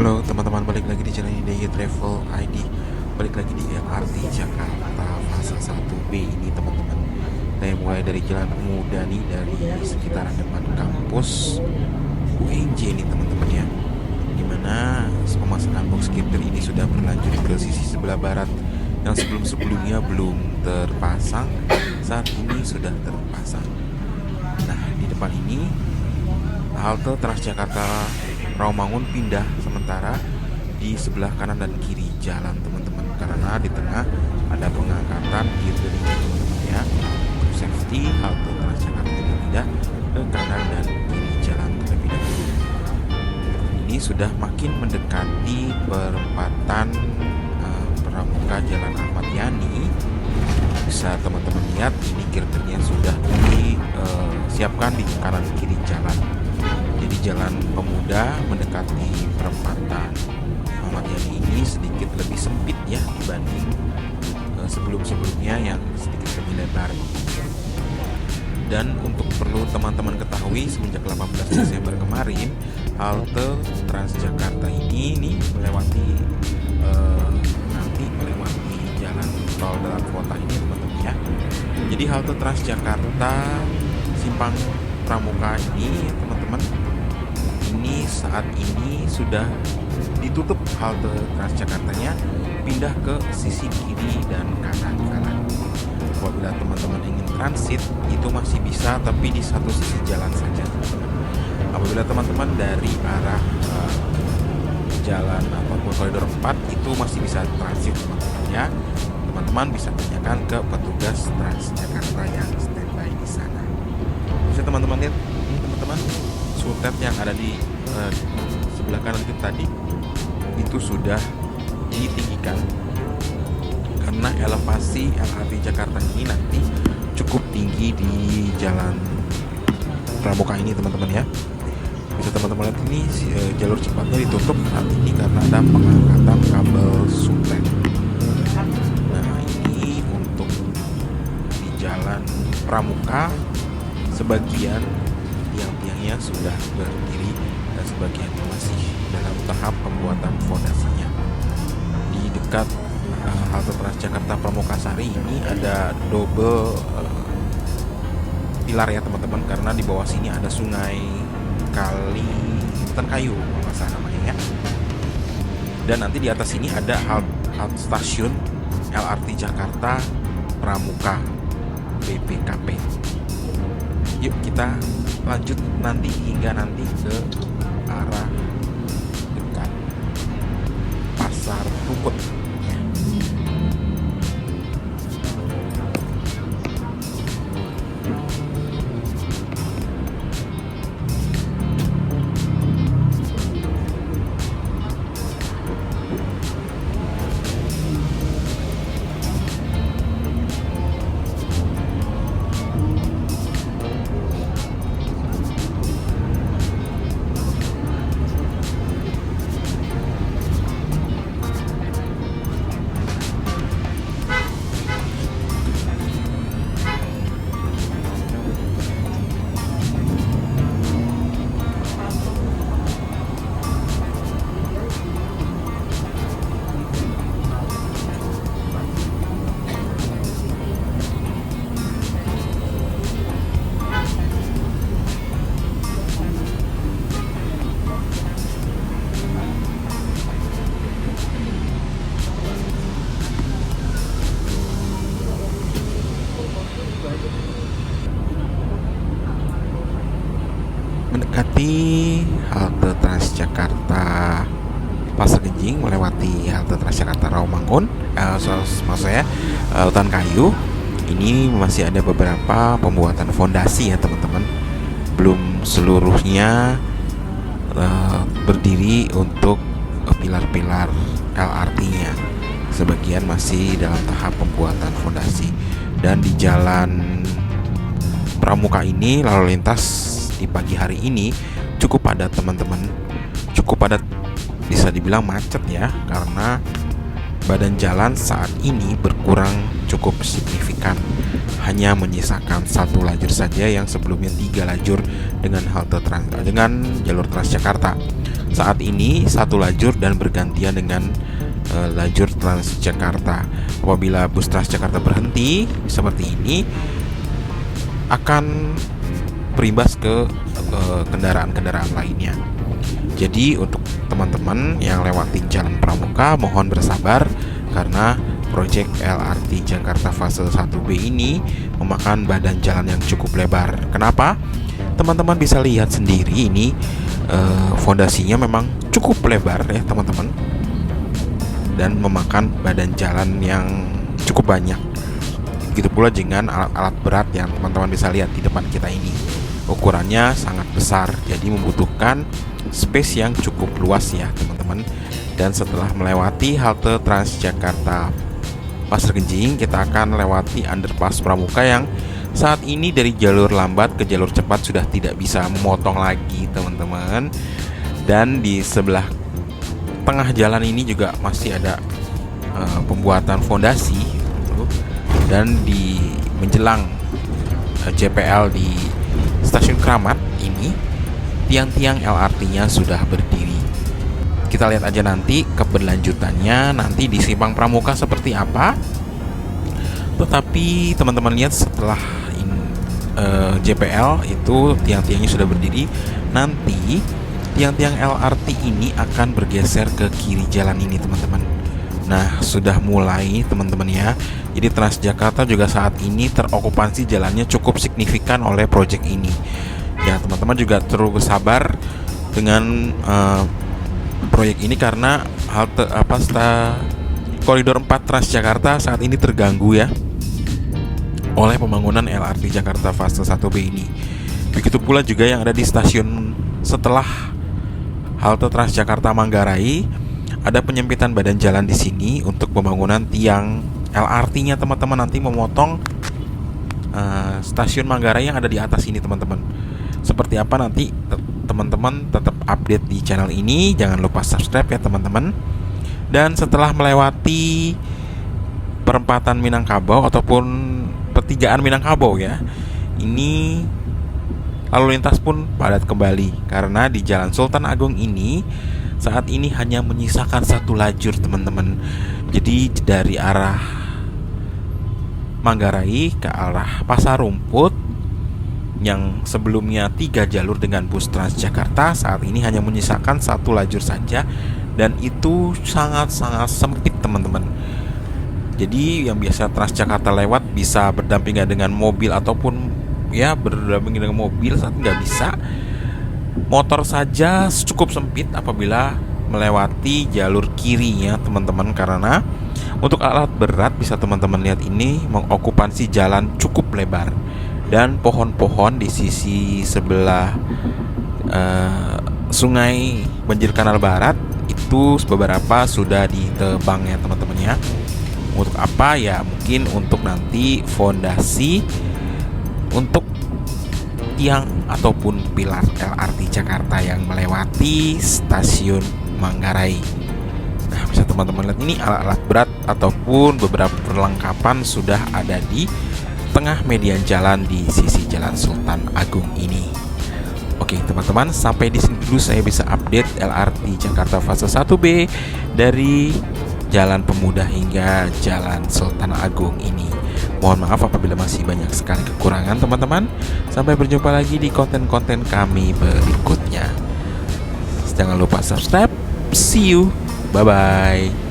Halo teman-teman, balik lagi di channel DY Travel ID. Balik lagi di LRT Jakarta fase 1B ini teman-teman. Saya mulai dari Jalan Pemuda nih, dari sekitaran depan kampus UNJ ini teman-teman ya. Dimana pemasangan box girder ini sudah berlanjut ke sisi sebelah barat, yang sebelum-sebelumnya belum terpasang, saat ini sudah terpasang. Nah, di depan ini halte Transjakarta Rawamangun pindah sementara di sebelah kanan dan kiri jalan teman-teman, karena di tengah ada pengangkatan girder ini teman-teman ya. Untuk safety, halte Transjakarta ini pindah ke kanan dan kiri jalan terlebih dahulu. Ini sudah makin mendekati perempatan Pramuka Jalan Ahmad Yani. Bisa teman-teman lihat ini girdernya sudah disiapkan di kanan kiri jalan. Jadi Jalan Pemuda mendekati perempatan Ahmad Yani ini sedikit lebih sempit ya dibanding sebelum-sebelumnya yang sedikit lebih lebar. Dan untuk perlu teman-teman ketahui, semenjak 18 Desember kemarin, halte Transjakarta ini nih melewati jalan tol dalam kota ini teman-teman ya. Jadi halte Transjakarta Simpang Pramuka ini teman-teman, ini saat ini sudah ditutup halte Transjakartanya, pindah ke sisi kiri dan kanan. Apabila teman-teman ingin transit itu masih bisa, tapi di satu sisi jalan saja teman-teman. Apabila teman-teman dari arah jalan ataupun koridor 4 itu masih bisa transit teman-teman ya. Teman-teman bisa tanyakan ke petugas Transjakarta yang standby di sana. Bisa teman-teman lihat ini teman-teman, sutet yang ada di sebelah kanan itu tadi itu sudah ditinggikan karena elevasi LRT Jakarta ini nanti cukup tinggi di Jalan Pramuka ini teman-teman ya. Bisa teman-teman lihat ini jalur cepatnya ditutup saat ini karena ada pengangkatan kabel sutet. Nah, ini untuk di Jalan Pramuka sebagian tiang-tiangnya sudah berdiri dan sebagian masih dalam tahap pembuatan fondasinya. Di dekat halte Transjakarta Pramuka Sari ini ada double pilar ya teman-teman, karena di bawah sini ada sungai Kali Kayu kalau salah namanya ya. Dan nanti di atas ini ada halte stasiun LRT Jakarta Pramuka BPKP. Yuk kita lanjut hingga nanti ke arah dekat Pasar Rukut. Mendekati halte Transjakarta Pasar Genjing, melewati halte Transjakarta Rawamangun, maksud saya Hutan Kayu. Ini masih ada beberapa pembuatan fondasi ya teman-teman. Belum seluruhnya berdiri untuk pilar-pilar LRT-nya. Sebagian masih dalam tahap pembuatan fondasi. Dan di Jalan Pramuka ini lalu lintas di pagi hari ini cukup padat teman-teman, cukup padat, bisa dibilang macet ya, karena badan jalan saat ini berkurang cukup signifikan, hanya menyisakan satu lajur saja yang sebelumnya 3 lajur dengan jalur Transjakarta. Saat ini satu lajur dan bergantian dengan lajur Transjakarta. Apabila bus Transjakarta berhenti seperti ini, akan berimbas ke kendaraan-kendaraan lainnya. Jadi untuk teman-teman yang lewatin Jalan Pramuka, mohon bersabar karena proyek LRT Jakarta fase 1B ini memakan badan jalan yang cukup lebar. Kenapa? Teman-teman bisa lihat sendiri ini fondasinya memang cukup lebar ya teman-teman, dan memakan badan jalan yang cukup banyak. Begitu pula dengan alat-alat berat yang teman-teman bisa lihat di depan kita ini. Ukurannya sangat besar, jadi membutuhkan space yang cukup luas ya teman-teman. Dan setelah melewati halte Transjakarta Pasar Genjing, kita akan lewati underpass Pramuka yang saat ini dari jalur lambat ke jalur cepat sudah tidak bisa memotong lagi teman-teman. Dan di sebelah tengah jalan ini juga masih ada pembuatan fondasi gitu. Dan di menjelang JPL di Stasiun Kramat ini, tiang-tiang LRT-nya sudah berdiri. Kita lihat aja nanti keberlanjutannya nanti di Simpang Pramuka seperti apa. Tetapi teman-teman lihat setelah JPL itu tiang-tiangnya sudah berdiri, nanti tiang-tiang LRT ini akan bergeser ke kiri jalan ini teman-teman. Nah, sudah mulai teman-teman ya. Jadi Transjakarta juga saat ini terokupansi jalannya cukup signifikan oleh proyek ini. Ya, teman-teman juga terus sabar dengan proyek ini karena koridor 4 Transjakarta saat ini terganggu ya oleh pembangunan LRT Jakarta fase 1B ini. Begitu pula juga yang ada di stasiun setelah halte Transjakarta Manggarai, ada penyempitan badan jalan di sini untuk pembangunan tiang LRT-nya teman-teman, nanti memotong stasiun Manggarai yang ada di atas ini teman-teman. Seperti apa nanti teman-teman tetap update di channel ini, jangan lupa subscribe ya teman-teman. Dan setelah melewati perempatan Minangkabau ataupun pertigaan Minangkabau ya, ini lalu lintas pun padat kembali karena di Jalan Sultan Agung ini saat ini hanya menyisakan satu lajur teman-teman. Jadi dari arah Manggarai ke arah Pasar Rumput yang sebelumnya 3 jalur dengan bus Transjakarta, saat ini hanya menyisakan satu lajur saja, dan itu sangat-sangat sempit teman-teman. Jadi yang biasa Transjakarta lewat bisa berdampingan dengan mobil ataupun ya berdampingan dengan mobil, saat nggak bisa. Motor saja cukup sempit apabila melewati jalur kirinya teman-teman, karena untuk alat berat bisa teman-teman lihat ini mengokupansi jalan cukup lebar, dan pohon-pohon di sisi sebelah sungai Banjir Kanal Barat itu beberapa sudah ditebang ya teman-teman ya. Untuk apa ya? Mungkin untuk nanti fondasi untuk tiang ataupun pilar LRT Jakarta yang melewati stasiun Manggarai. Nah, bisa teman-teman lihat ini alat-alat berat ataupun beberapa perlengkapan sudah ada di tengah median jalan di sisi Jalan Sultan Agung ini. Oke teman-teman, sampai di sini dulu saya bisa update LRT Jakarta fase 1B dari Jalan Pemuda hingga Jalan Sultan Agung ini. Mohon maaf apabila masih banyak sekali kekurangan teman-teman. Sampai berjumpa lagi di konten-konten kami berikutnya. Jangan lupa subscribe. See you. Bye-bye.